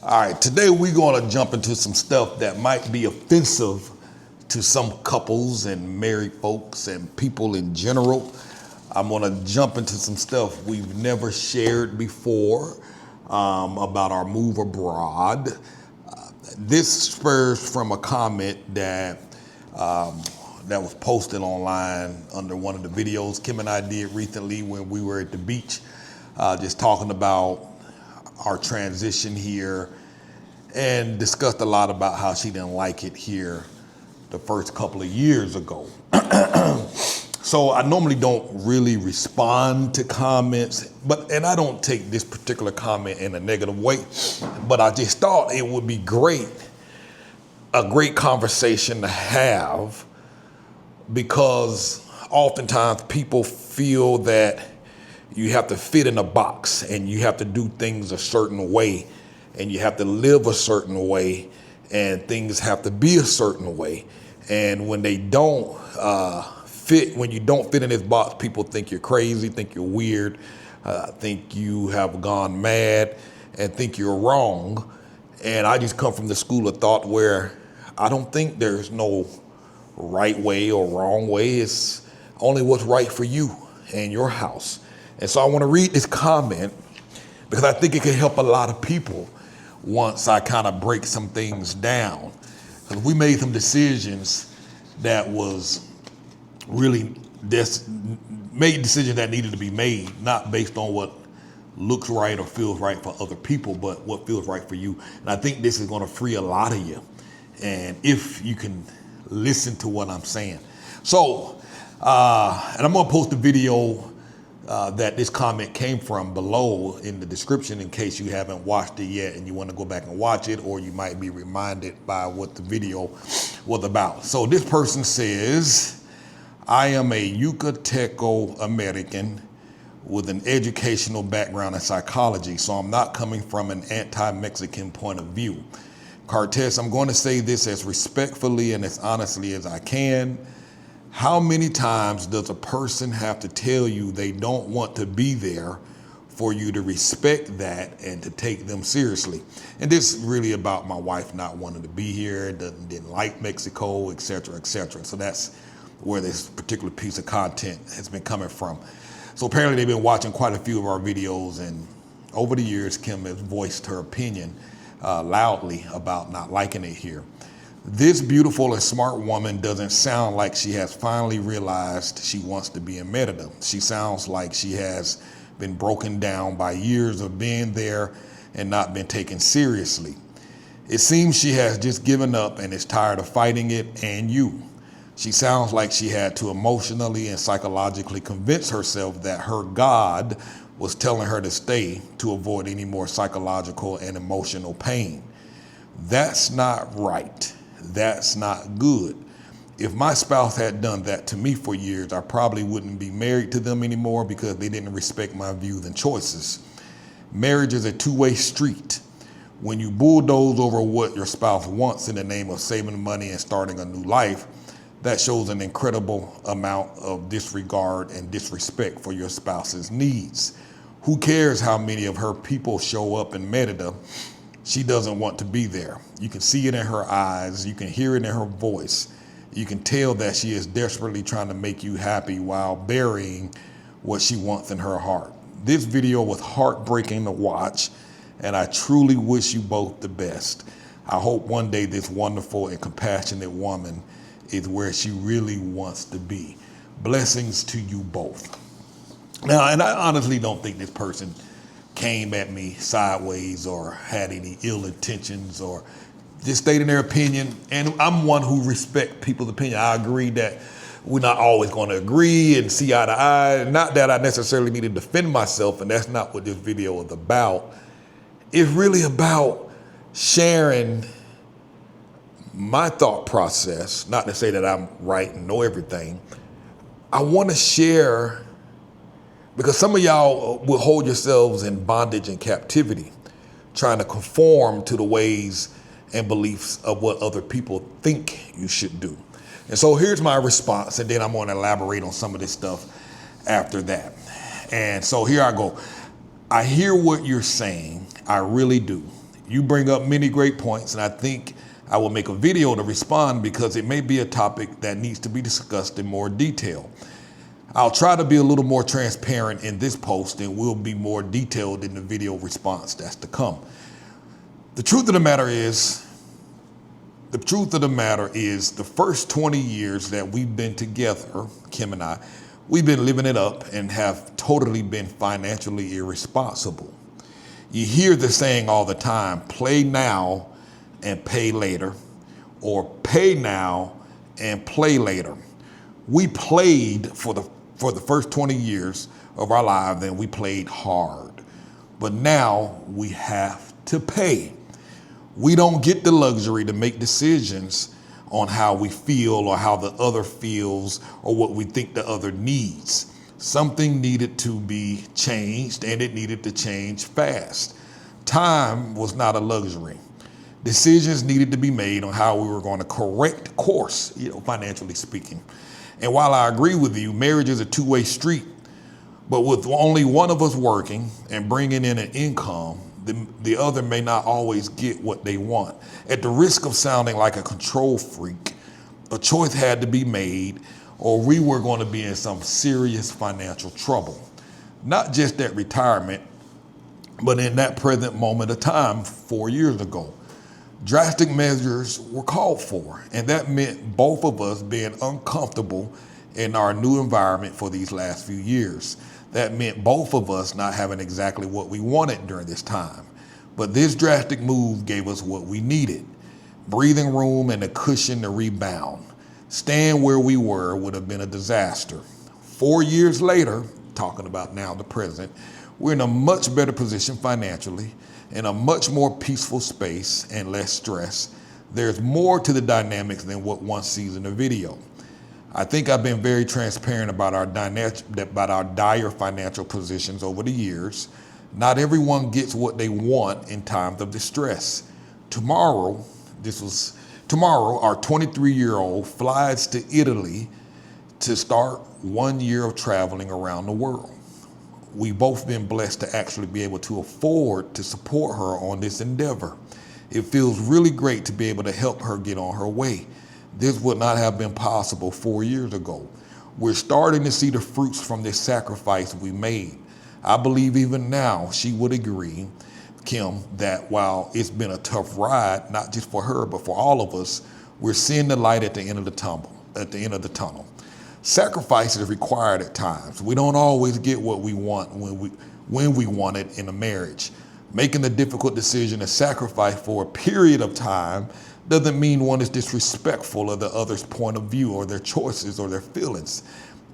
All right, today we're going to jump into some stuff that might be offensive to some couples and married folks and people in general. I'm going to jump into some stuff we've never shared before about our move abroad. This spurs from a comment that was posted online under one of the videos Kim and I did recently when we were at the beach, just talking about our transition here, and discussed a lot about how she didn't like it here the first couple of years ago. So I normally don't really respond to comments, and I don't take this particular comment in a negative way, but I just thought it would be a great conversation to have, because oftentimes people feel that you have to fit in a box and you have to do things a certain way and you have to live a certain way and things have to be a certain way. And when they don't when you don't fit in this box, people think you're crazy, think you're weird, think you have gone mad, and think you're wrong. And I just come from the school of thought where I don't think there's no right way or wrong way. It's only what's right for you and your house. And so I want to read this comment because I think it can help a lot of people once I kind of break some things down. Because we made some decisions that was really made decisions that needed to be made, not based on what looks right or feels right for other people, but what feels right for you. And I think this is going to free a lot of you. And if you can listen to what I'm saying. So, and I'm going to post a video that this comment came from below in the description in case you haven't watched it yet and you want to go back and watch it, or you might be reminded by what the video was about. So this person says, I am a Yucateco American with an educational background in psychology, so I'm not coming from an anti-Mexican point of view. Cortez, I'm going to say this as respectfully and as honestly as I can. How many times does a person have to tell you they don't want to be there for you to respect that and to take them seriously? And this is really about my wife not wanting to be here, didn't like Mexico, et cetera, et cetera. So that's where this particular piece of content has been coming from. So apparently they've been watching quite a few of our videos, and over the years, Kim has voiced her opinion loudly about not liking it here. This beautiful and smart woman doesn't sound like she has finally realized she wants to be in Marital. She sounds like she has been broken down by years of being there and not been taken seriously. It seems she has just given up and is tired of fighting it and you. She sounds like she had to emotionally and psychologically convince herself that her God was telling her to stay to avoid any more psychological and emotional pain. That's not right. That's not good. If my spouse had done that to me for years, I probably wouldn't be married to them anymore because they didn't respect my views and choices. Marriage is a two-way street. When you bulldoze over what your spouse wants in the name of saving money and starting a new life, that shows an incredible amount of disregard and disrespect for your spouse's needs. Who cares how many of her people show up in Marital? She doesn't want to be there. You can see it in her eyes. You can hear it in her voice. You can tell that she is desperately trying to make you happy while burying what she wants in her heart. This video was heartbreaking to watch, and I truly wish you both the best. I hope one day this wonderful and compassionate woman is where she really wants to be. Blessings to you both. Now, and I honestly don't think this person came at me sideways or had any ill intentions or just stating their opinion. And I'm one who respects people's opinion. I agree that we're not always going to agree and see eye to eye. Not that I necessarily need to defend myself, and that's not what this video is about. It's really about sharing my thought process, not to say that I'm right and know everything. I want to share, because some of y'all will hold yourselves in bondage and captivity, trying to conform to the ways and beliefs of what other people think you should do. And so here's my response, and then I'm going to elaborate on some of this stuff after that. And so here I go. I hear what you're saying. I really do. You bring up many great points, and I think I will make a video to respond because it may be a topic that needs to be discussed in more detail. I'll try to be a little more transparent in this post and will be more detailed in the video response that's to come. The truth of the matter is the first 20 years that we've been together, Kim and I, we've been living it up and have totally been financially irresponsible. You hear the saying all the time, play now and pay later, or pay now and play later. We played for the first 20 years of our lives, and we played hard. But now we have to pay. We don't get the luxury to make decisions on how we feel or how the other feels or what we think the other needs. Something needed to be changed, and it needed to change fast. Time was not a luxury. Decisions needed to be made on how we were going to correct course, financially speaking. And while I agree with you, marriage is a two-way street, but with only one of us working and bringing in an income, the other may not always get what they want. At the risk of sounding like a control freak, a choice had to be made, or we were going to be in some serious financial trouble. Not just at retirement, but in that present moment of time 4 years ago. Drastic measures were called for, and that meant both of us being uncomfortable in our new environment for these last few years. That meant both of us not having exactly what we wanted during this time. But this drastic move gave us what we needed: breathing room and a cushion to rebound. Staying where we were would have been a disaster. 4 years later, talking about now the present, we're in a much better position financially, in a much more peaceful space and less stress. There's more to the dynamics than what one sees in the video. I think I've been very transparent about our dire financial positions over the years. Not everyone gets what they want in times of distress. Tomorrow, our 23-year-old flies to Italy to start 1 year of traveling around the world. We've both been blessed to actually be able to afford to support her on this endeavor. It feels really great to be able to help her get on her way. This would not have been possible 4 years ago. We're starting to see the fruits from this sacrifice we made. I believe even now she would agree, Kim, that while it's been a tough ride, not just for her, but for all of us, we're seeing the light at the end of the tunnel. Sacrifice is required at times. We don't always get what we want when we want it in a marriage. Making the difficult decision to sacrifice for a period of time doesn't mean one is disrespectful of the other's point of view or their choices or their feelings.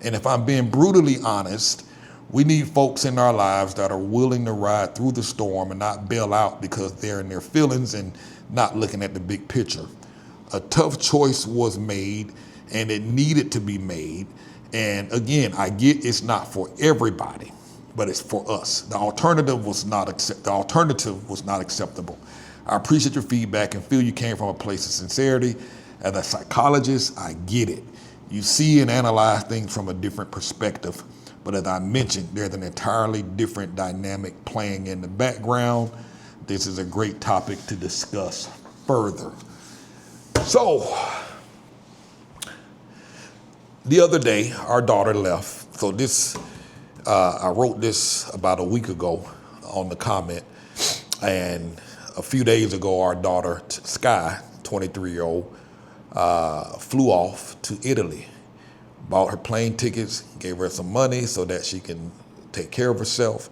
And if I'm being brutally honest, we need folks in our lives that are willing to ride through the storm and not bail out because they're in their feelings and not looking at the big picture. A tough choice was made, and it needed to be made. And again, I get it's not for everybody, but it's for us. The alternative was not acceptable. I appreciate your feedback and feel you came from a place of sincerity. As a psychologist, I get it. You see and analyze things from a different perspective. But as I mentioned, there's an entirely different dynamic playing in the background. This is a great topic to discuss further. So, the other day, our daughter left. So I wrote this about a week ago on the comment. And a few days ago, our daughter, Sky, 23-year-old, flew off to Italy. Bought her plane tickets, gave her some money so that she can take care of herself.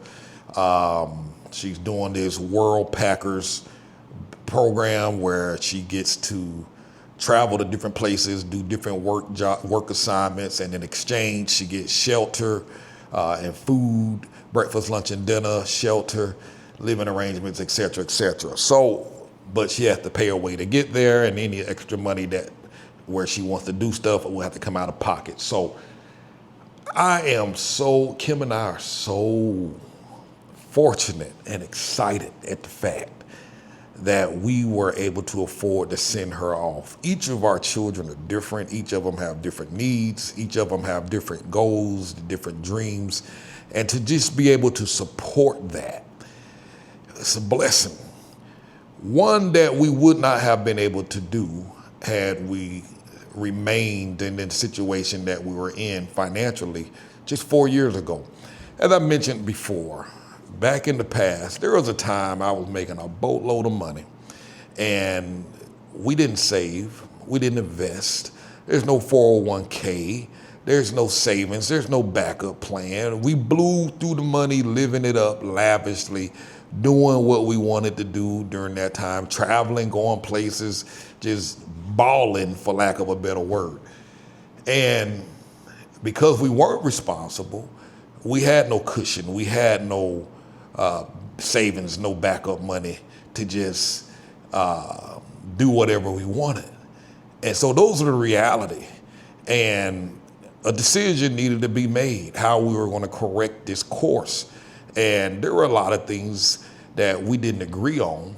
She's doing this World Packers program where she gets to travel to different places, do different work assignments, and in exchange she gets shelter and food, breakfast, lunch, and dinner, shelter, living arrangements, et cetera, et cetera. So, but she has to pay her way to get there, and any extra money where she wants to do stuff will have to come out of pocket. So Kim and I are so fortunate and excited at the fact that we were able to afford to send her off. Each of our children are different. Each of them have different needs. Each of them have different goals, different dreams. And to just be able to support that, it's a blessing. One that we would not have been able to do had we remained in the situation that we were in financially just 4 years ago. As I mentioned before, back in the past, there was a time I was making a boatload of money and we didn't save, we didn't invest. There's no 401k, there's no savings, there's no backup plan. We blew through the money, living it up lavishly, doing what we wanted to do during that time, traveling, going places, just balling, for lack of a better word. And because we weren't responsible, we had no cushion, we had no savings, no backup money to just do whatever we wanted. And so those are the reality. And a decision needed to be made, how we were going to correct this course. And there were a lot of things that we didn't agree on.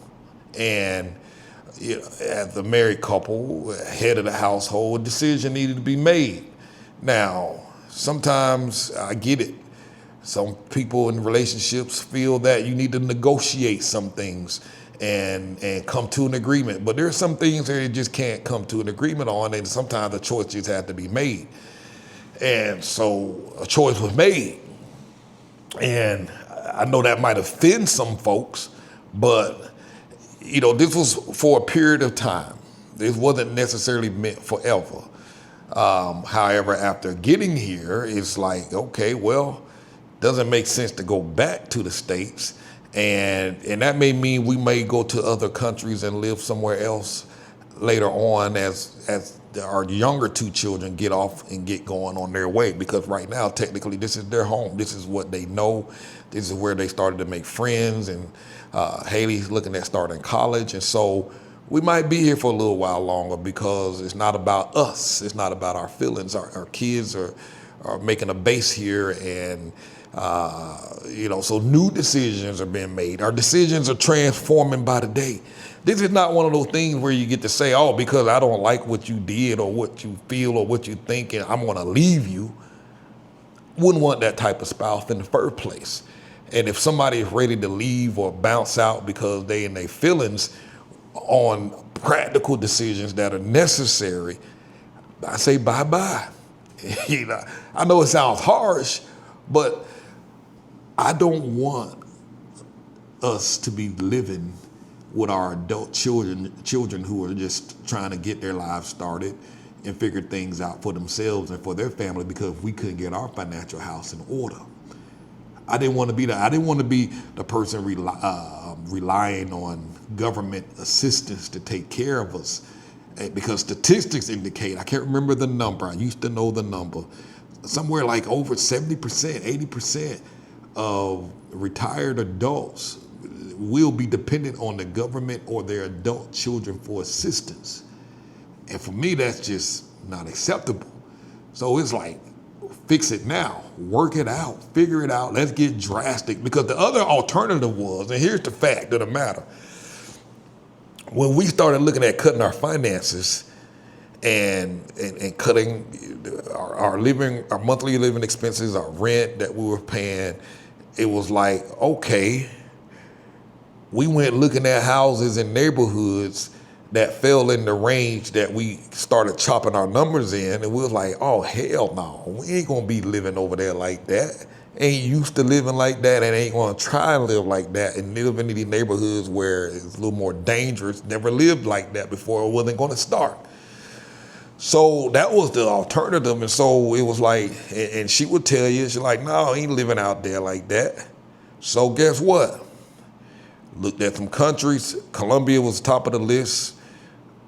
And you know, as a married couple, head of the household, a decision needed to be made. Now, sometimes I get it. Some people in relationships feel that you need to negotiate some things and come to an agreement. But there are some things that you just can't come to an agreement on, and sometimes the choice just has to be made. And so a choice was made. And I know that might offend some folks, but you know, this was for a period of time. This wasn't necessarily meant forever. However, after getting here, it's like, okay, well, doesn't make sense to go back to the States. And that may mean we may go to other countries and live somewhere else later on as our younger two children get off and get going on their way. Because right now, technically, this is their home. This is what they know. This is where they started to make friends. And Haley's looking at starting college. And so we might be here for a little while longer because it's not about us. It's not about our feelings. Our kids are making a base here, and you know, so new decisions are being made. Our decisions are transforming by the day. This is not one of those things where you get to say, oh, because I don't like what you did or what you feel or what you think, and I'm going to leave you. Wouldn't want that type of spouse in the first place. And if somebody is ready to leave or bounce out because they in their feelings on practical decisions that are necessary, I say bye-bye. You know, I know it sounds harsh, but I don't want us to be living with our adult children who are just trying to get their lives started and figure things out for themselves and for their family because we couldn't get our financial house in order. I didn't want to be that. I didn't want to be the person relying on government assistance to take care of us, because statistics indicate, I can't remember the number, I used to know the number, somewhere like over 70%, 80% of retired adults will be dependent on the government or their adult children for assistance. And for me, that's just not acceptable. So it's like, fix it now, work it out, figure it out, let's get drastic. Because the other alternative was, and here's the fact of the matter, when we started looking at cutting our finances and cutting our monthly living expenses, our rent that we were paying, it was like, okay, we went looking at houses in neighborhoods that fell in the range that we started chopping our numbers in, and we was like, oh, hell no, we ain't gonna be living over there like that. Ain't used to living like that, and ain't gonna try and live like that and live in these neighborhoods where it's a little more dangerous. Never lived like that before, it wasn't gonna start. So that was the alternative, and so it was like, and she would tell you, she's like, no, I ain't living out there like that. So guess what? Looked at some countries. Colombia was top of the list.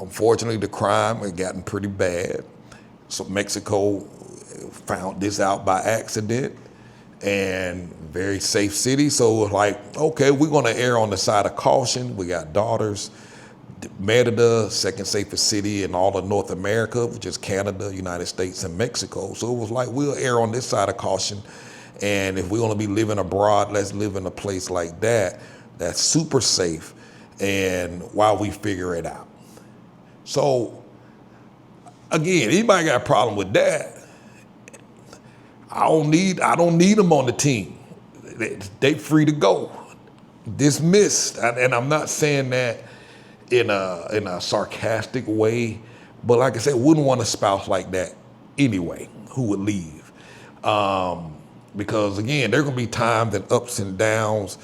Unfortunately, the crime had gotten pretty bad. So Mexico found this out by accident, and very safe city. So it was like, okay, we're gonna err on the side of caution. We got daughters. Marital, second safest city in all of North America, which is Canada, United States, and Mexico. So it was like, we'll err on this side of caution. And if we're gonna be living abroad, let's live in a place like that, that's super safe, and while we figure it out. So again, anybody got a problem with that, I don't need them on the team. They free to go. Dismissed. And I'm not saying that in a sarcastic way. But like I said, wouldn't want a spouse like that anyway, who would leave. Because again, there are gonna be times and ups and downs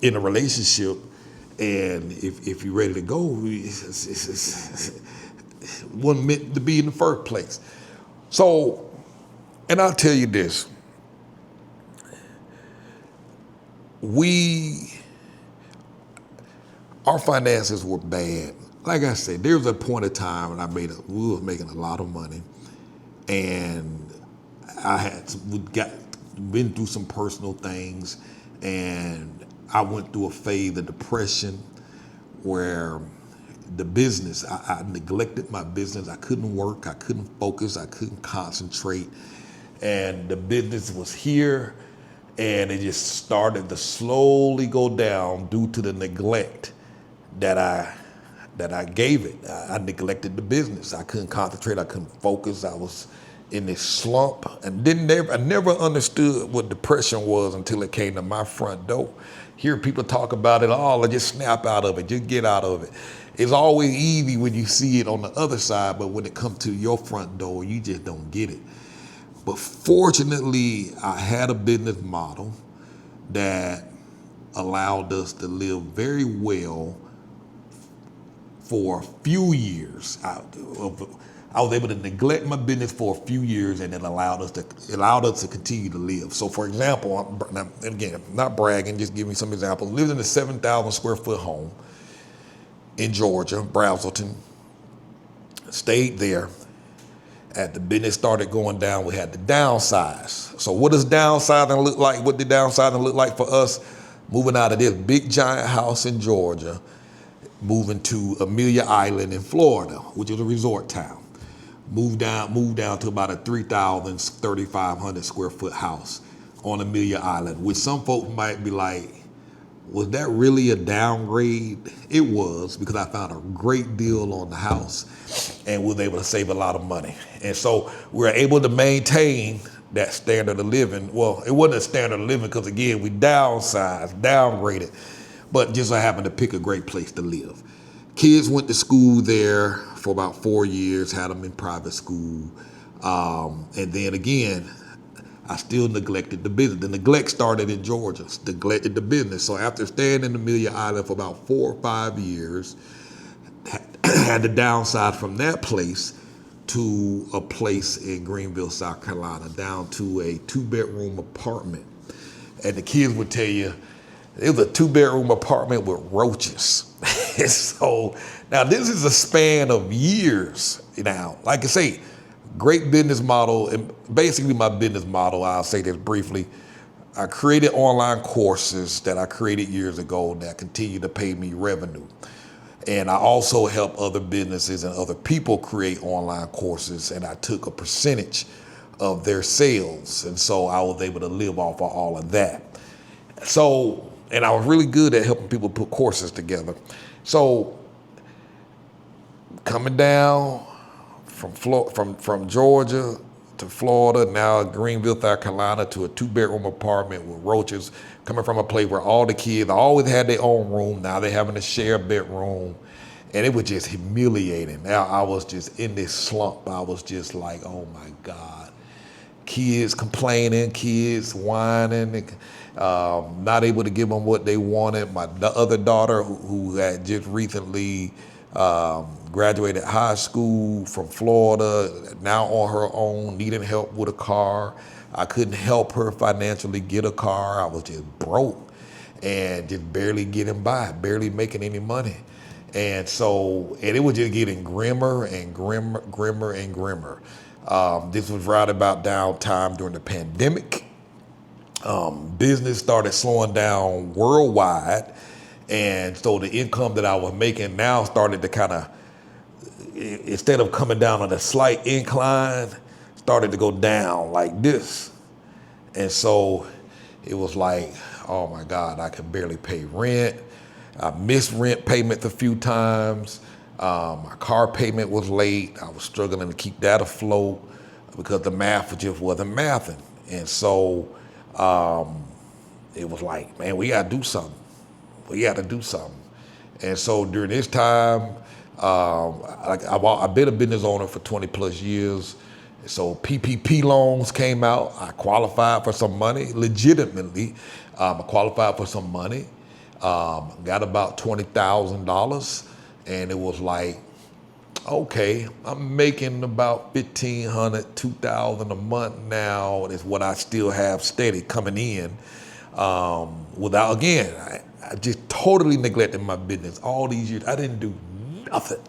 in a relationship. And if you're ready to go, it's wasn't meant to be in the first place. So, and I'll tell you this, our finances were bad. Like I said, there was a point of time when we was making a lot of money, and we been through some personal things, and I went through a phase of depression where the business, I neglected my business. I couldn't work, I couldn't focus, I couldn't concentrate. And the business was here, and it just started to slowly go down due to the neglect that I gave it. I neglected the business. I couldn't concentrate, I couldn't focus. I was in this slump, and I never understood what depression was until it came to my front door. Hear people talk about it all, I just snap out of it, just get out of it. It's always easy when you see it on the other side, but when it comes to your front door, you just don't get it. But fortunately, I had a business model that allowed us to live very well for a few years. I was able to neglect my business for a few years, and it allowed us to continue to live. So, for example, again, not bragging, just giving some examples. Lived in a 7,000 square foot home in Georgia, Brazelton. Stayed there. As the business started going down, we had to downsize. So, what does downsizing look like? What did downsizing look like for us? Moving out of this big giant house in Georgia, moving to Amelia Island in Florida, which is a resort town. Moved down to about a 3,500 square foot house on Amelia Island, which some folks might be like, was that really a downgrade? It was, because I found a great deal on the house and was able to save a lot of money. And so we were able to maintain that standard of living. Well, it wasn't a standard of living because, again, we downgraded, but just so happened to pick a great place to live. Kids went to school there for about 4 years, had them in private school. And then again, I still neglected the business. The neglect started in Georgia, neglected the business. So after staying in Amelia Island for about 4 or 5 years, had to downsize from that place to a place in Greenville, South Carolina, down to a 2-bedroom apartment. And the kids would tell you, it was a 2-bedroom apartment with roaches. So now this is a span of years now. Like I say, great business model. And basically my business model, I'll say this briefly, I created online courses that I created years ago that continue to pay me revenue. And I also help other businesses and other people create online courses, and I took a percentage of their sales. And so I was able to live off of all of that. So, and I was really good at helping people put courses together. So coming down from Georgia to Florida, now Greenville, South Carolina, to a 2-bedroom apartment with roaches, coming from a place where all the kids always had their own room. Now they're having to share a bedroom. And it was just humiliating. Now I was just in this slump. I was just like, oh my God. Kids complaining, kids whining, not able to give them what they wanted. The other daughter who had just recently graduated high school from Florida, now on her own, needing help with a car. I couldn't help her financially get a car. I was just broke and just barely getting by, barely making any money. And so, and it was just getting grimmer and grimmer and grimmer. This was right about downtime during the pandemic. Business started slowing down worldwide. And so the income that I was making now started to kind of, instead of coming down on a slight incline, started to go down like this. And so it was like, oh my God, I could barely pay rent. I missed rent payments a few times. My car payment was late. I was struggling to keep that afloat because the math just wasn't mathing. And so it was like, man, we gotta do something. We gotta do something. And so during this time, I've been a business owner for 20 plus years. So PPP loans came out. I qualified for some money, legitimately. I qualified for some money, got about $20,000, and it was like, okay, I'm making about $1,500, $2,000 a month now. Is what I still have steady coming in. Without, again, I just totally neglected my business all these years. I didn't do nothing,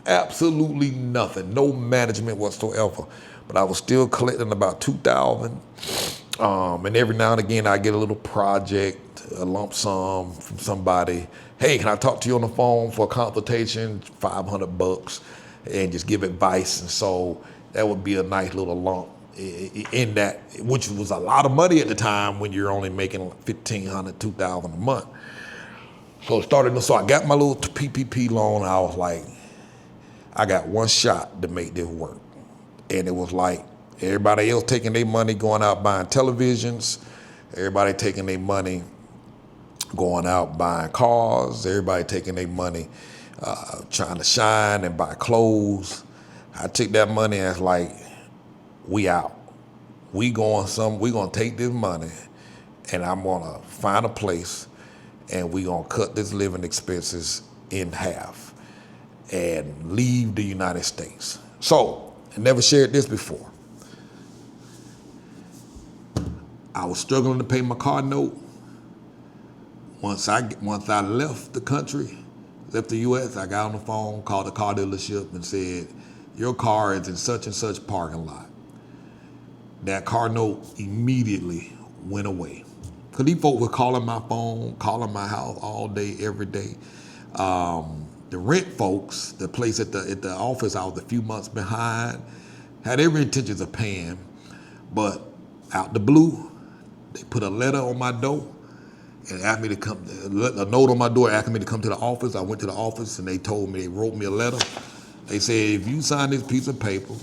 absolutely nothing, no management whatsoever. But I was still collecting about $2,000. And every now and again, I get a little project, a lump sum from somebody. Hey, can I talk to you on the phone for a consultation? $500, and just give advice. And so that would be a nice little lump in that, which was a lot of money at the time when you're only making $1,500, $2,000 a month. So I got my little PPP loan. I was like, I got one shot to make this work. And it was like everybody else taking their money, going out buying televisions, everybody taking their money, going out buying cars, everybody taking their money, trying to shine and buy clothes. I took that money and it's like, we out. We gonna take this money and I'm gonna find a place and we gonna cut this living expenses in half and leave the United States. So, I never shared this before. I was struggling to pay my car note. Once I left the country, left the U.S., I got on the phone, called the car dealership and said, your car is in such and such parking lot. That car note immediately went away. Because these folks were calling my phone, calling my house all day, every day. The rent folks, the place at the office, I was a few months behind, had every intention of paying, but out the blue, they put a letter on my door and asked me to come, a note on my door asking me to come to the office. I went to the office and they wrote me a letter. They said, if you sign this piece of paper,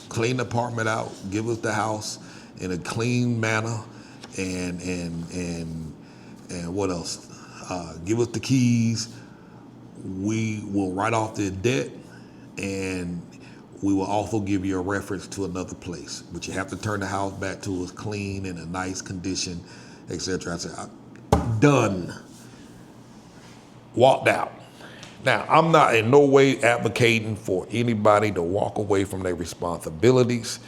clean the apartment out, give us the house in a clean manner, and what else? Give us the keys. We will write off the debt, and we will also give you a reference to another place. But you have to turn the house back to us clean and a nice condition, etc. I said, done. Walked out. Now, I'm not in no way advocating for anybody to walk away from their responsibilities.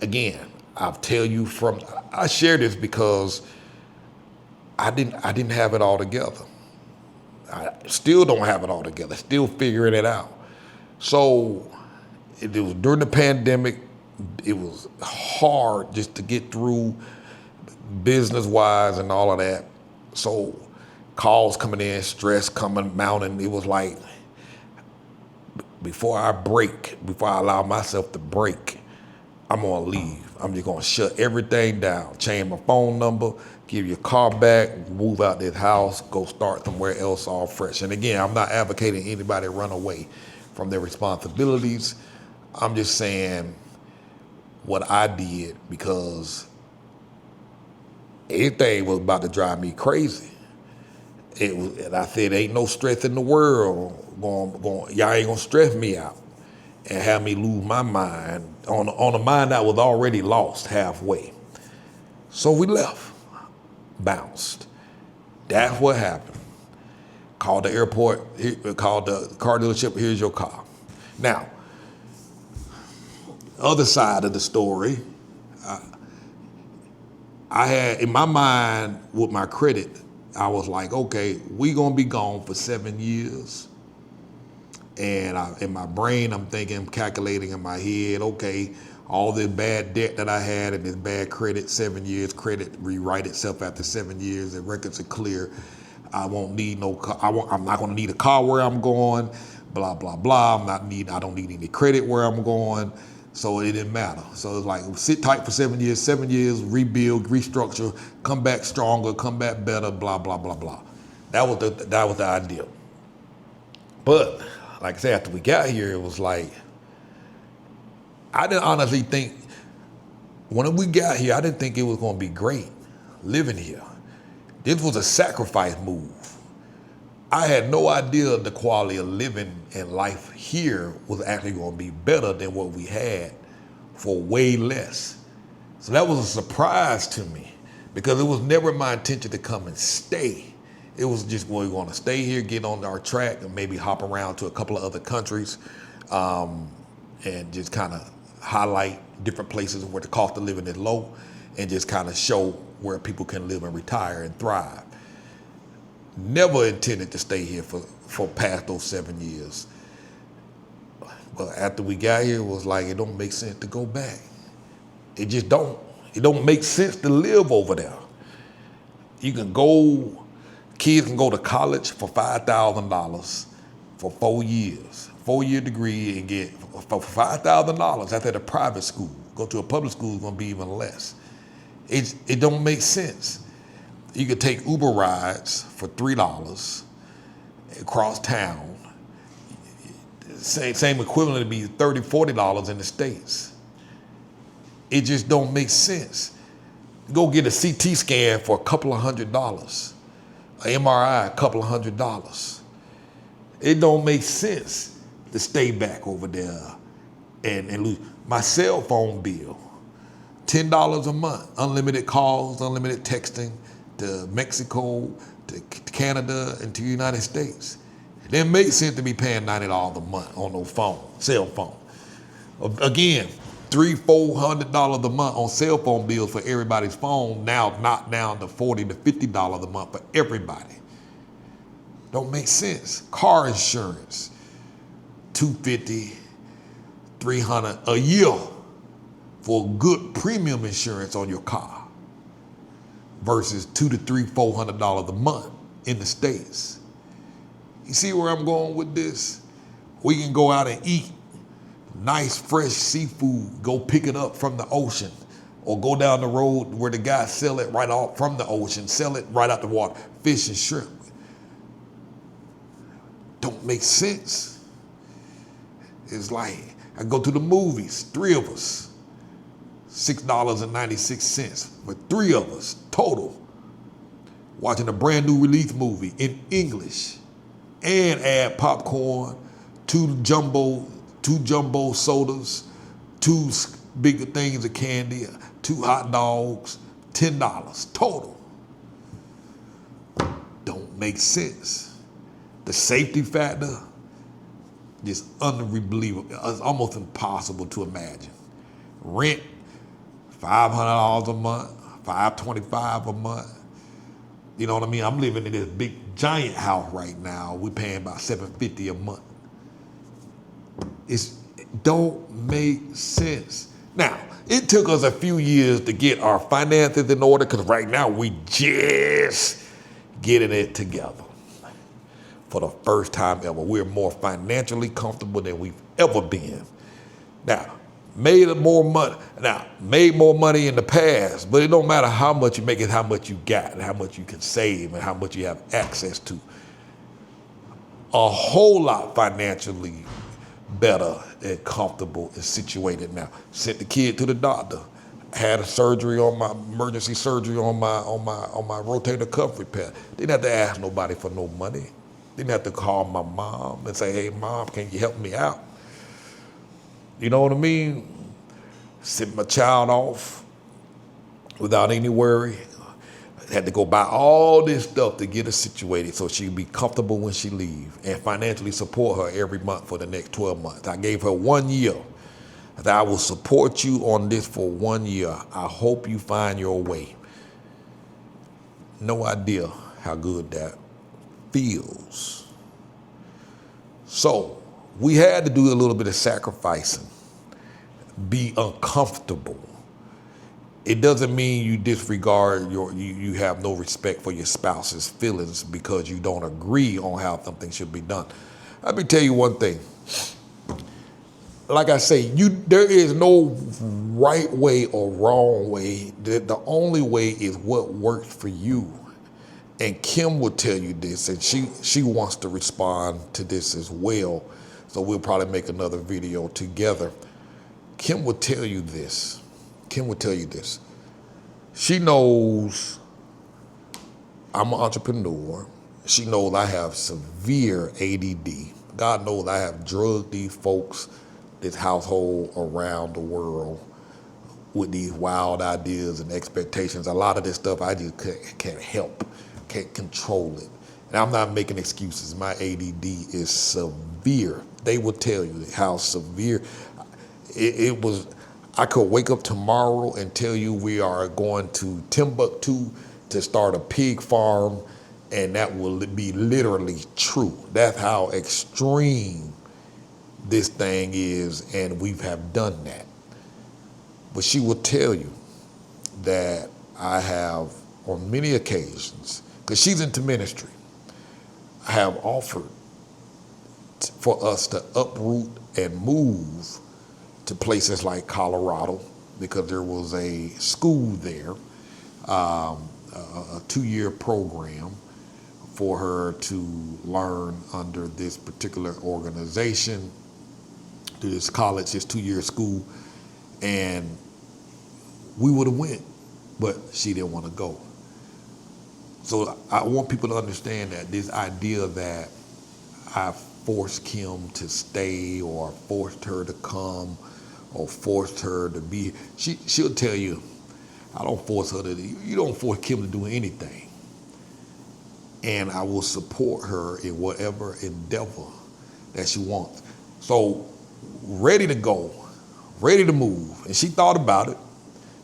Again, I'll tell you I share this because I didn't have it all together. I still don't have it all together, still figuring it out. So it was during the pandemic, it was hard just to get through business-wise and all of that. So calls coming in, stress mounting. It was like, before I allow myself to break, I'm gonna leave. I'm just gonna shut everything down, change my phone number, give your car back, move out this house, go start somewhere else all fresh. And again, I'm not advocating anybody run away from their responsibilities. I'm just saying what I did because everything was about to drive me crazy. And I said, ain't no stress in the world y'all ain't gonna stress me out and have me lose my mind on a mind that was already lost halfway. So we left, bounced. That's what happened. Called the airport, called the car dealership, here's your car. Now, other side of the story, I had in my mind with my credit, I was like, okay, we gonna be gone for 7 years. And in my brain, I'm thinking, calculating in my head, okay, all this bad debt that I had and this bad credit, 7 years, credit rewrite itself after 7 years, the records are clear. I won't need no car. I'm not gonna need a car where I'm going, blah, blah, blah. I don't need any credit where I'm going. So it didn't matter. So it's like, sit tight for 7 years, rebuild, restructure, come back stronger, come back better, blah, blah, blah, blah. That was the idea. But like I said, after we got here, it was like, I didn't honestly think, when we got here, I didn't think it was gonna be great living here. This was a sacrifice move. I had no idea the quality of living and life here was actually going to be better than what we had for way less. So that was a surprise to me because it was never my intention to come and stay. It was just we're going to stay here, get on our track, and maybe hop around to a couple of other countries and just kind of highlight different places where the cost of living is low and just kind of show where people can live and retire and thrive. Never intended to stay here for past those 7 years. But after we got here, it was like, it don't make sense to go back. It just don't. It don't make sense to live over there. You can go, kids can go to college for $5,000 for 4 years, 4-year degree and get for $5,000. That's at a private school. Go to a public school, it's gonna be even less. It don't make sense. You could take Uber rides for $3 across town. Same equivalent would be $30, $40 in the States. It just don't make sense. Go get a CT scan for a couple of $100, an MRI, a couple of $100. It don't make sense to stay back over there and lose. My cell phone bill, $10 a month, unlimited calls, unlimited texting to Mexico, to Canada, and to the United States. It didn't make sense to be paying $90 a month on no phone, cell phone. Again, $300-$400 a month on cell phone bills for everybody's phone, now knocked down to $40 to $50 a month for everybody. Don't make sense. Car insurance, $250, $300 a year for good premium insurance on your car versus $200 to $400 a month in the States. You see where I'm going with this? We can go out and eat nice, fresh seafood, go pick it up from the ocean, or go down the road where the guys sell it right off from the ocean, sell it right out the water, fish and shrimp. Don't make sense. It's like, I go to the movies, 3 of us, $6.96 for 3 of us total, watching a brand new release movie in English, and add popcorn, 2 jumbo sodas, 2 bigger things of candy, 2 hot dogs, $10 total. Don't make sense. The safety factor, just unbelievable. It's almost impossible to imagine. Rent, $500 a month, $525 a month. You know what I mean? I'm living in this big giant house right now. We're paying about $750 a month. It don't make sense. Now, it took us a few years to get our finances in order because right now we just getting it together. For the first time ever, we're more financially comfortable than we've ever been. Now, made more money in the past, but it don't matter how much you make, it's how much you got and how much you can save and how much you have access to. A whole lot financially better and comfortable and situated now. Sent the kid to the doctor, had a surgery on my emergency surgery on my rotator cuff repair. Didn't have to ask nobody for no money. Didn't have to call my mom and say, hey mom, can you help me out? You know what I mean? Sent my child off without any worry. Had to go buy all this stuff to get her situated so she'd be comfortable when she leave and financially support her every month for the next 12 months. I gave her 1 year. That I will support you on this for 1 year. I hope you find your way. No idea how good that feels. So we had to do a little bit of sacrificing, be uncomfortable. It doesn't mean you disregard you have no respect for your spouse's feelings because you don't agree on how something should be done. Let me tell you one thing. Like I say, there is no right way or wrong way. The only way is what works for you. And Kim will tell you this, and she wants to respond to this as well. So we'll probably make another video together. Kim will tell you this. Kim will tell you this. She knows I'm an entrepreneur. She knows I have severe ADD. God knows I have drugged these folks, this household around the world with these wild ideas and expectations. A lot of this stuff I just can't help, can't control it. And I'm not making excuses. My ADD is severe. They will tell you how severe it was. I could wake up tomorrow and tell you we are going to Timbuktu to start a pig farm, and that will be literally true. That's how extreme this thing is, and we have done that. But she will tell you that I have, on many occasions, because she's into ministry, I have offered for us to uproot and move to places like Colorado, because there was a school there, a 2-year program for her to learn under this particular organization, to this college, this 2-year school, and we would have went, but she didn't want to go. So I want people to understand that this idea that I forced Kim to stay or forced her to come or forced her to be, she'll tell you, I don't force her to, you don't force Kim to do anything. And I will support her in whatever endeavor that she wants. So ready to go, ready to move. And she thought about it.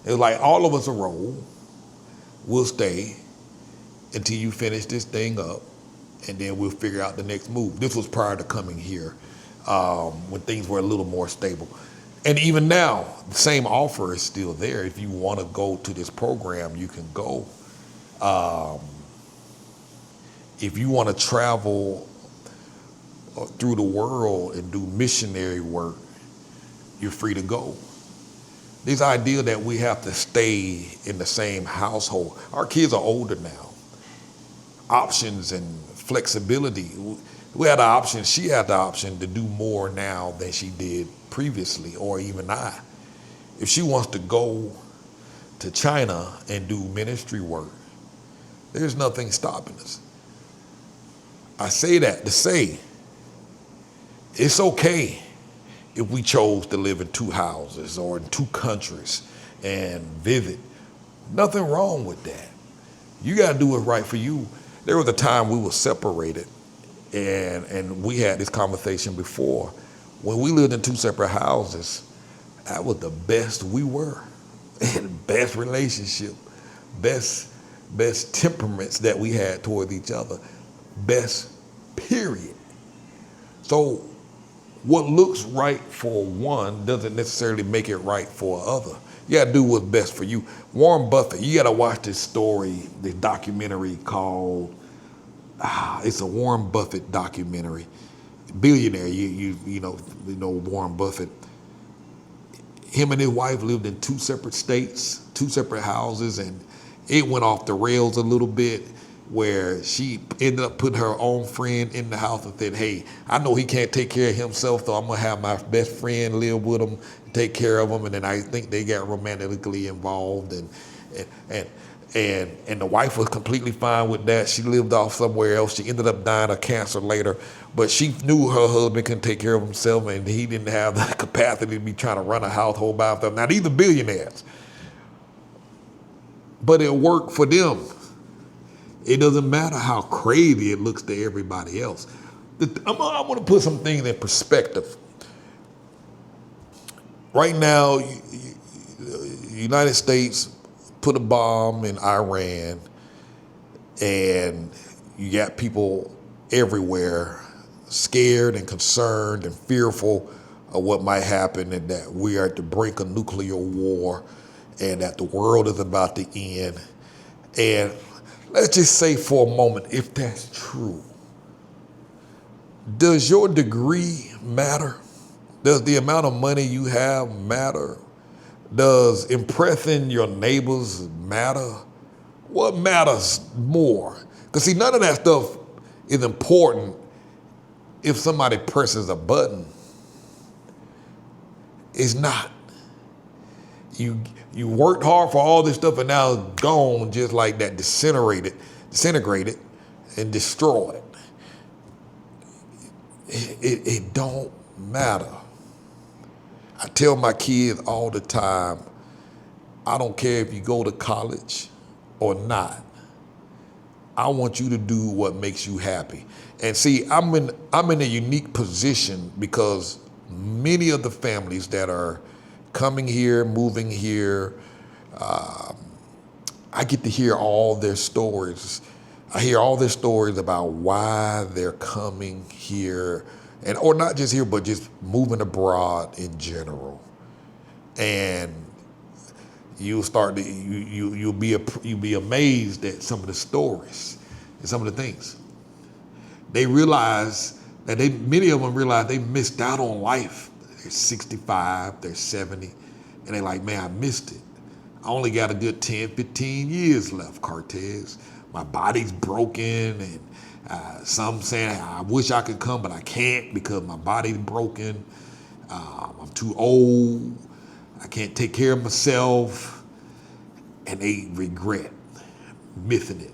It was like, all of us a roll. We'll stay until you finish this thing up, and then we'll figure out the next move. This was prior to coming here, when things were a little more stable. And even now, the same offer is still there. If you want to go to this program, you can go. If you want to travel through the world and do missionary work, you're free to go. This idea that we have to stay in the same household. Our kids are older now. Options and flexibility. We had the option, she had the option to do more now than she did previously, or even I. If she wants to go to China and do ministry work, there's nothing stopping us. I say that to say it's okay if we chose to live in 2 houses or in 2 countries and visit. Nothing wrong with that. You got to do it right for you. There was a time we were separated, and we had this conversation before. When we lived in 2 separate houses, that was the best we were. And best relationship, best temperaments that we had toward each other. Best, period. So what looks right for one doesn't necessarily make it right for other. You gotta do what's best for you. Warren Buffett, you gotta watch this story, this documentary called, it's a Warren Buffett documentary. Billionaire, you know Warren Buffett. Him and his wife lived in 2 separate states, 2 separate houses, and it went off the rails a little bit, where she ended up putting her own friend in the house and said, hey, I know he can't take care of himself, so I'm gonna have my best friend live with him, take care of him. And then I think they got romantically involved, and the wife was completely fine with that. She lived off somewhere else. She ended up dying of cancer later, but she knew her husband couldn't take care of himself, and he didn't have the capacity to be trying to run a household by himself. Now, these are billionaires, but it worked for them. It doesn't matter how crazy it looks to everybody else. I want to put some things in perspective. Right now, the United States put a bomb in Iran, and you got people everywhere scared and concerned and fearful of what might happen, and that we are at the brink of nuclear war, and that the world is about to end. And let's just say for a moment, if that's true, does your degree matter? Does the amount of money you have matter? Does impressing your neighbors matter? What matters more? Because see, none of that stuff is important if somebody presses a button. It's not. You worked hard for all this stuff, and now it's gone just like that, disintegrated. and destroy it. It don't matter. I tell my kids all the time, I don't care if you go to college or not. I want you to do what makes you happy. And see, I'm in a unique position because many of the families that are coming here, moving here, I get to hear all their stories. I hear all their stories about why they're coming here, and or not just here, but just moving abroad in general. And you'll start to you'll be amazed at some of the stories and some of the things. They realize that many of them realize they missed out on life. They're 65, they're 70, and they're like, man, I missed it. I only got a good 10, 15 years left, Cortez. My body's broken, and some saying I wish I could come, but I can't because my body's broken. I'm too old. I can't take care of myself, and they regret missing it.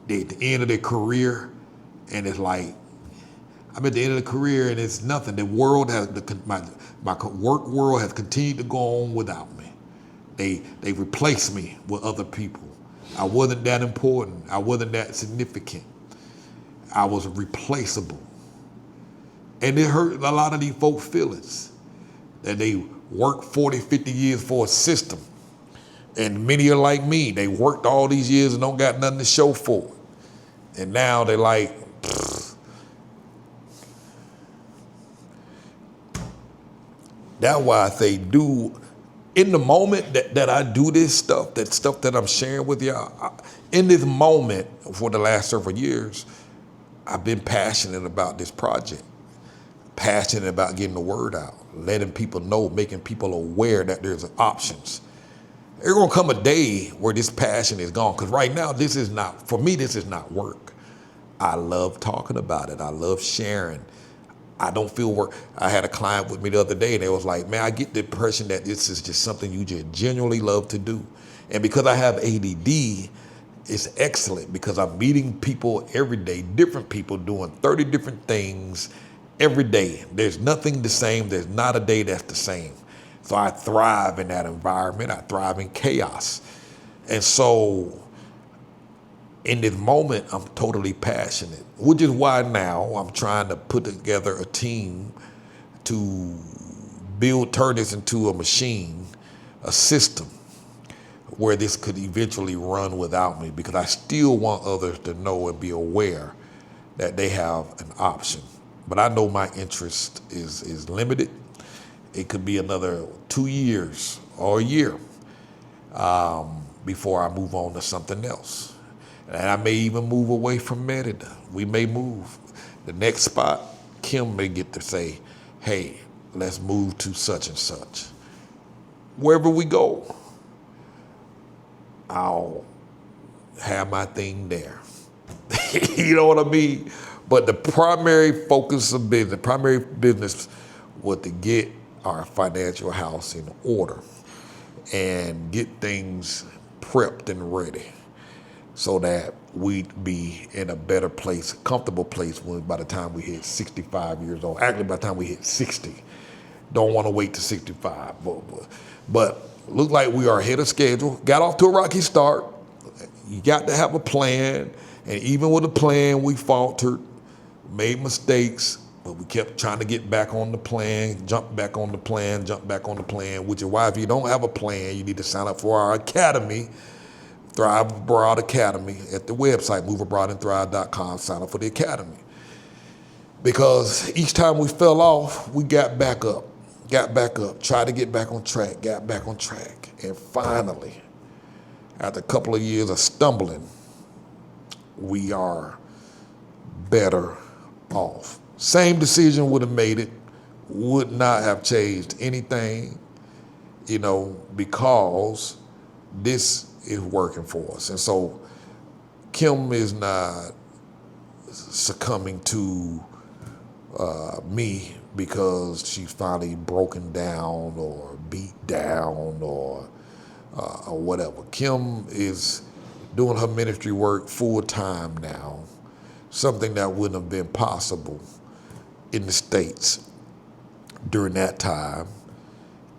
They're at the end of their career, and it's like, I'm at the end of the career, and it's nothing. The world has my work world has continued to go on without me. They replaced me with other people. I wasn't that important. I wasn't that significant. I was replaceable. And it hurt a lot of these folks' feelings that they worked 40, 50 years for a system. And many are like me. They worked all these years and don't got nothing to show for it. And now they're like, pfft. That's why I say in the moment that I do this stuff, that stuff that I'm sharing with y'all, in this moment for the last several years, I've been passionate about this project, passionate about getting the word out, letting people know, making people aware that there's options. There's gonna come a day where this passion is gone, because right now, for me, this is not work. I love talking about it. I love sharing. I don't feel work. I had a client with me the other day and they was like, man, I get the impression that this is just something you just genuinely love to do. And because I have ADD, it's excellent because I'm meeting people every day, different people doing 30 different things every day. There's nothing the same. There's not a day that's the same. So I thrive in that environment. I thrive in chaos. And so in this moment, I'm totally passionate, which is why now I'm trying to put together a team to turn this into a machine, a system where this could eventually run without me, because I still want others to know and be aware that they have an option. But I know my interest is limited. It could be another 2 years or a year before I move on to something else. And I may even move away from Marital. We may move. The next spot, Kim may get to say, hey, let's move to such and such. Wherever we go, I'll have my thing there. You know what I mean? But the primary focus of business, primary business was to get our financial house in order and get things prepped and ready, so that we'd be in a better place, comfortable place by the time we hit 65 years old. Actually, by the time we hit 60. Don't want to wait to 65. But look like we are ahead of schedule. Got off to a rocky start. You got to have a plan. And even with a plan, we faltered, made mistakes, but we kept trying to get back on the plan, jump back on the plan, which is why if you don't have a plan, you need to sign up for our academy, Thrive Abroad Academy, at the website, moveabroadandthrive.com. Sign up for the academy. Because each time we fell off, we got back up, tried to get back on track, got back on track. And finally, after a couple of years of stumbling, we are better off. Same decision would have made it, would not have changed anything, because this is working for us. And so Kim is not succumbing to me because she's finally broken down or beat down or whatever. Kim is doing her ministry work full time now, something that wouldn't have been possible in the States during that time.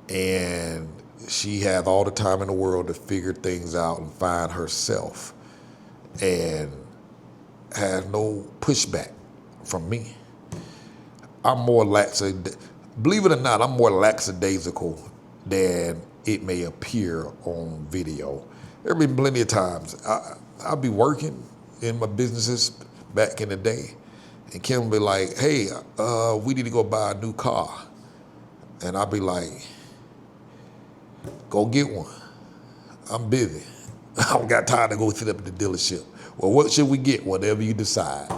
And she had all the time in the world to figure things out and find herself, and has no pushback from me. I'm more believe it or not, I'm more lackadaisical than it may appear on video. There have been plenty of times I'll be working in my businesses back in the day, and Kim will be like, hey, we need to go buy a new car. And I'll be like, go get one. I'm busy. I don't got time to go sit up at the dealership. Well, what should we get? Whatever you decide.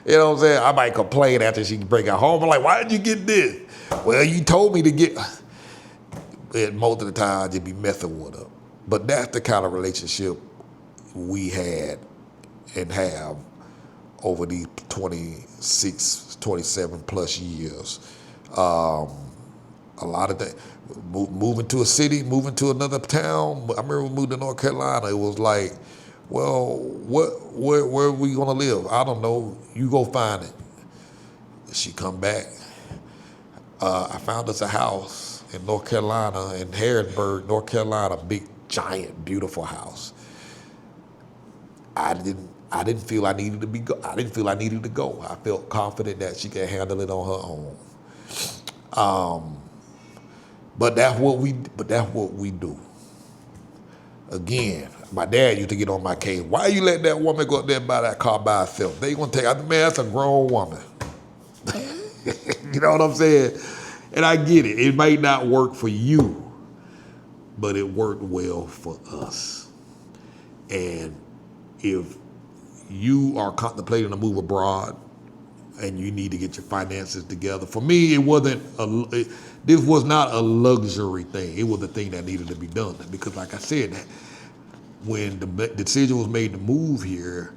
You know what I'm saying? I might complain after she break out home. I'm like, why did you get this? Well, you told me to get. And most of the time, I just be messing with her. But that's the kind of relationship we had and have over these 26, 27 plus years. A lot of things. Moving to a city, moving to another town. I remember we moved to North Carolina. It was like, well, where are we gonna live? I don't know. You go find it. She come back. I found us a house in North Carolina, in Harrisburg, North Carolina, big, giant, beautiful house. I didn't feel I needed to go. I felt confident that she could handle it on her own. But that's what we do. Again, my dad used to get on my case. Why you let that woman go up there and buy that car by herself? They gonna take, man, that's a grown woman. You know what I'm saying? And I get it. It might not work for you, but it worked well for us. And if you are contemplating a move abroad and you need to get your finances together, for me, this was not a luxury thing. It was a thing that needed to be done. Because like I said, when the decision was made to move here,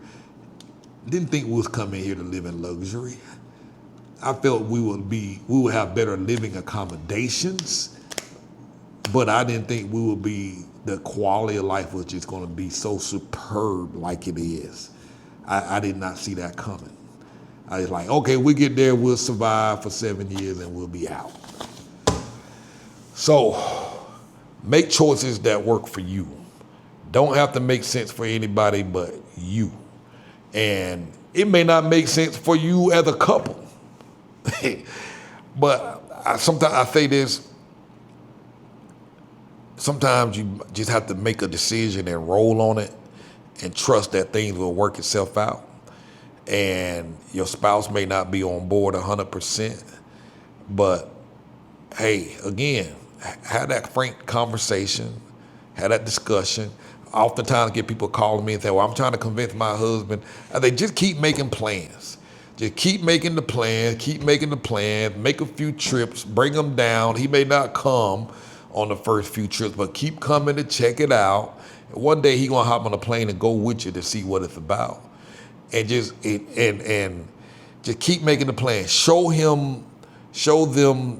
didn't think we was coming here to live in luxury. I felt we would have better living accommodations, but I didn't think the quality of life was just gonna be so superb like it is. I did not see that coming. I was like, okay, we get there, we'll survive for 7 years and we'll be out. So make choices that work for you. Don't have to make sense for anybody but you. And it may not make sense for you as a couple. But sometimes I say this, sometimes you just have to make a decision and roll on it and trust that things will work itself out. And your spouse may not be on board 100%, but hey, again, have that frank conversation, have that discussion. I oftentimes get people calling me and say, well, I'm trying to convince my husband. And they just keep making plans. Just keep making the plans, make a few trips, bring him down. He may not come on the first few trips, but keep coming to check it out. And one day he gonna hop on a plane and go with you to see what it's about. And just keep making the plan. Show them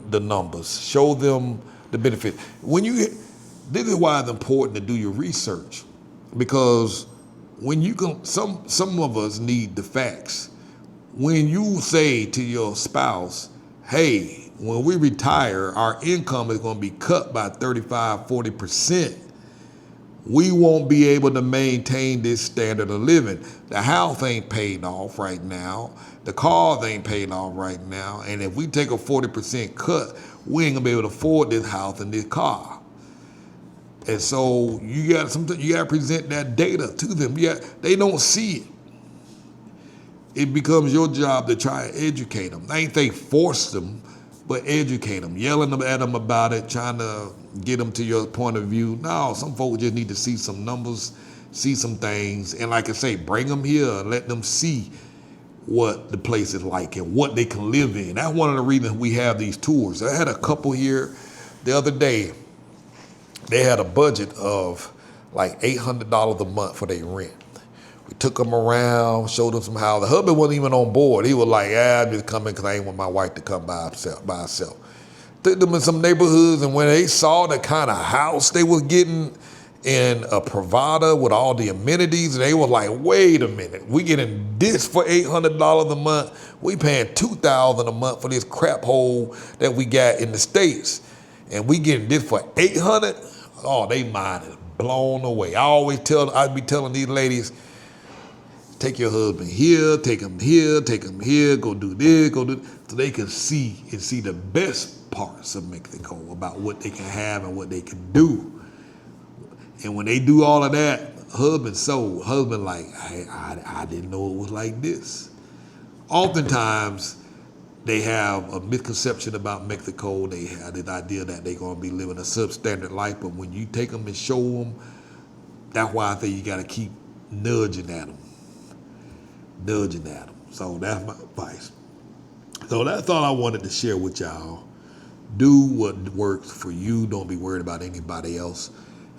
the numbers. Show them the benefit. This is why it's important to do your research, because when some of us need the facts. When you say to your spouse, hey, when we retire, our income is going to be cut by 35, 40%. We won't be able to maintain this standard of living. The house ain't paid off right now. The cars ain't paid off right now. And if we take a 40% cut, we ain't gonna be able to afford this house and this car. And so you got to present that data to them. They don't see it. It becomes your job to try and educate them. I ain't say force them, but educate them, yelling at them about it, trying to get them to your point of view. No, some folks just need to see some numbers, see some things, and like I say, bring them here and let them see what the place is like and what they can live in. That's one of the reasons we have these tours. I had a couple here the other day. They had a budget of like $800 a month for their rent. We took them around, showed them some houses. The husband wasn't even on board. He was like, I'm just coming because I ain't want my wife to come by herself. took them in some neighborhoods, and when they saw the kind of house they was getting in a Pravada with all the amenities, they were like, wait a minute, we getting this for $800 a month. We paying $2,000 a month for this crap hole that we got in the States. And we getting this for $800. Oh, they mind is blown away. I'd be telling these ladies, take your husband here, take him here, go do this, so they can see the best parts of Mexico about what they can have and what they can do. And when they do all of that, husband like, I didn't know it was like this. Oftentimes, they have a misconception about Mexico. They have this idea that they're going to be living a substandard life, but when you take them and show them, that's why I think you got to keep nudging at them. So that's my advice. So that's all I wanted to share with y'all. Do what works for you. Don't be worried about anybody else.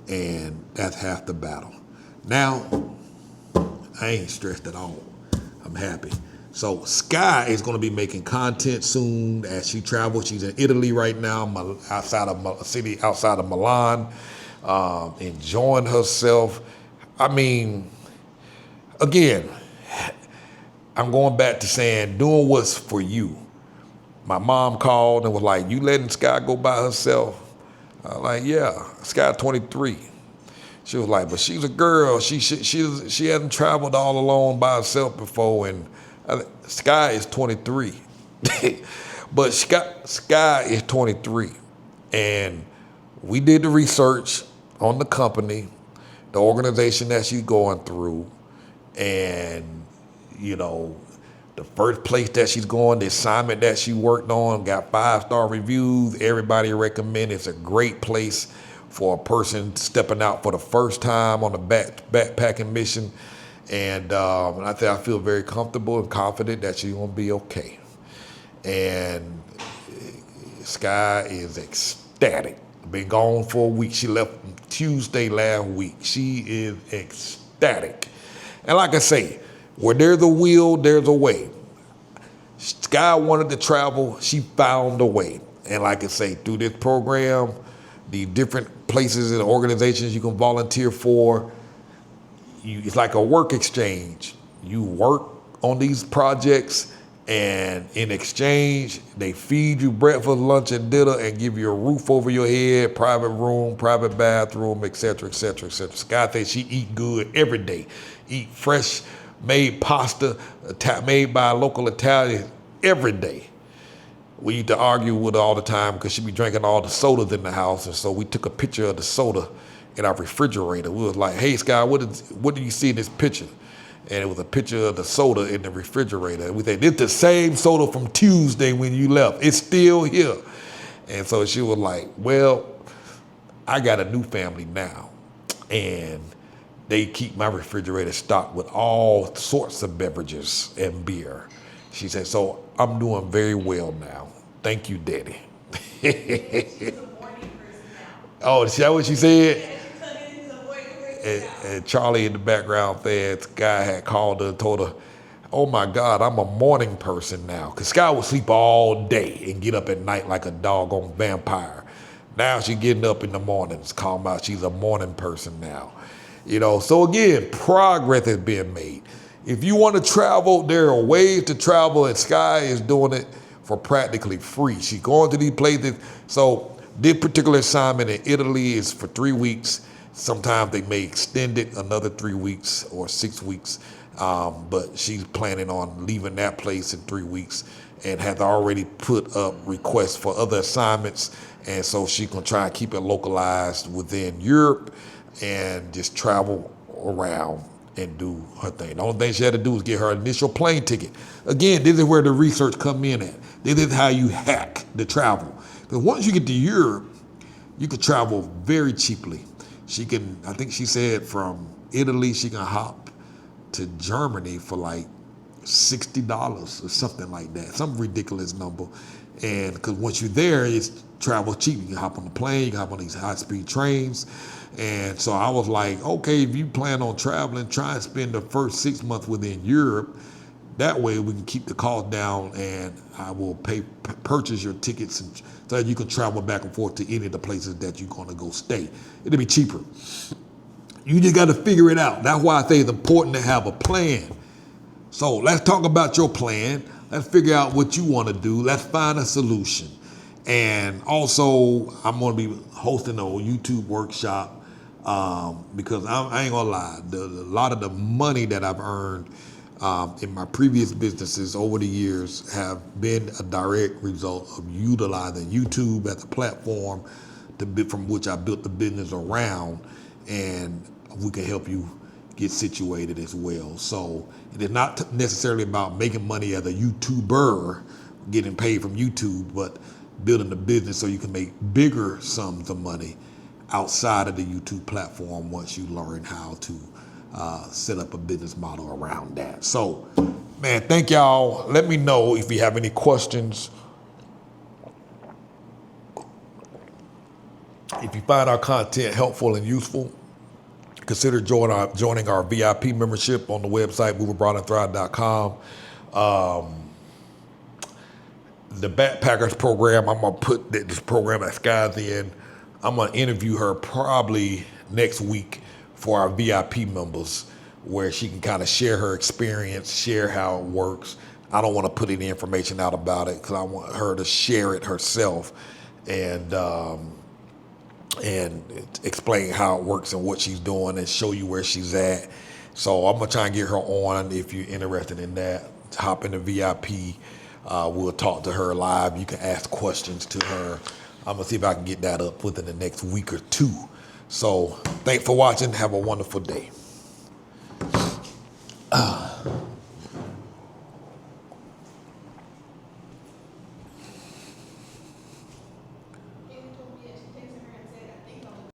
And that's half the battle. Now, I ain't stressed at all. I'm happy. So Sky is going to be making content soon as she travels. She's in Italy right now, outside of Milan, enjoying herself. I mean, again, I'm going back to saying doing what's for you. My mom called and was like, you letting Sky go by herself? I was like, yeah, Sky 23. She was like, but she's a girl. She hasn't traveled all alone by herself before, and Sky is 23. But Sky is 23. And we did the research on the company, the organization that she's going through, and, you know, the first place that she's going, the assignment that she worked on, got 5-star reviews. Everybody recommend it's a great place for a person stepping out for the first time on a backpacking mission. And I think I feel very comfortable and confident that she's gonna be okay. And Sky is ecstatic. Been gone for a week. She left Tuesday last week. She is ecstatic. And like I say, where there's a will, there's a way. Sky wanted to travel, she found a way. And like I say, through this program, the different places and organizations you can volunteer for, it's like a work exchange. You work on these projects, and in exchange, they feed you breakfast, lunch, and dinner, and give you a roof over your head, private room, private bathroom, et cetera, et cetera, et cetera. Sky thinks she eat good every day. Eat fresh made pasta made by a local Italian every day. We used to argue with her all the time because she be drinking all the sodas in the house, and so we took a picture of the soda in our refrigerator. We was like, hey, Sky, what do you see in this picture? And it was a picture of the soda in the refrigerator. And we said, it's the same soda from Tuesday when you left. It's still here. And so she was like, well, I got a new family now, and they keep my refrigerator stocked with all sorts of beverages and beer. She said, so I'm doing very well now. Thank you, Daddy. She's a morning person now. Oh, is that what she said? Yeah, she's turning into a morning person now. And Charlie in the background said, Sky had called her and told her, oh my God, I'm a morning person now. Because Sky would sleep all day and get up at night like a doggone vampire. Now she's getting up in the mornings, calling out she's a morning person now. You know, so again, progress is being made. If you want to travel, there are ways to travel, and Sky is doing it for practically free. She's going to these places. So this particular assignment in Italy is for 3 weeks. Sometimes they may extend it another 3 weeks or 6 weeks, but she's planning on leaving that place in 3 weeks and has already put up requests for other assignments. And so she's going to try and keep it localized within Europe and just travel around and do her thing. The only thing she had to do was get her initial plane ticket. Again, this is where the research come in at. This is how you hack the travel. Because once you get to Europe, you can travel very cheaply. She can, I think she said from Italy, she can hop to Germany for like $60 or something like that, some ridiculous number. And because once you're there, it's travel cheap. You can hop on the plane, you can hop on these high-speed trains. And so I was like, okay, if you plan on traveling, try and spend the first 6 months within Europe. That way we can keep the cost down, and I will purchase your tickets and, so that you can travel back and forth to any of the places that you're going to go stay. It'll be cheaper. You just got to figure it out. That's why I say it's important to have a plan. So let's talk about your plan. Let's figure out what you want to do. Let's find a solution. And also, I'm going to be hosting a YouTube workshop because I ain't gonna lie, a lot of the money that I've earned in my previous businesses over the years have been a direct result of utilizing YouTube as a platform from which I built the business around, and we can help you get situated as well. So it is not necessarily about making money as a YouTuber, getting paid from YouTube, but building a business so you can make bigger sums of money outside of the YouTube platform once you learn how to set up a business model around that. So, man, thank y'all. Let me know if you have any questions. If you find our content helpful and useful, consider joining our VIP membership on the website, moveabroadandthrive.com. The Backpackers program, I'm going to put this program that Sky's in. I'm going to interview her probably next week for our VIP members, where she can kind of share her experience, share how it works. I don't want to put any information out about it because I want her to share it herself and explain how it works and what she's doing and show you where she's at. So I'm going to try and get her on. If you're interested in that, hop in the VIP. We'll talk to her live. You can ask questions to her. I'm going to see if I can get that up within the next week or two. So thanks for watching. Have a wonderful day.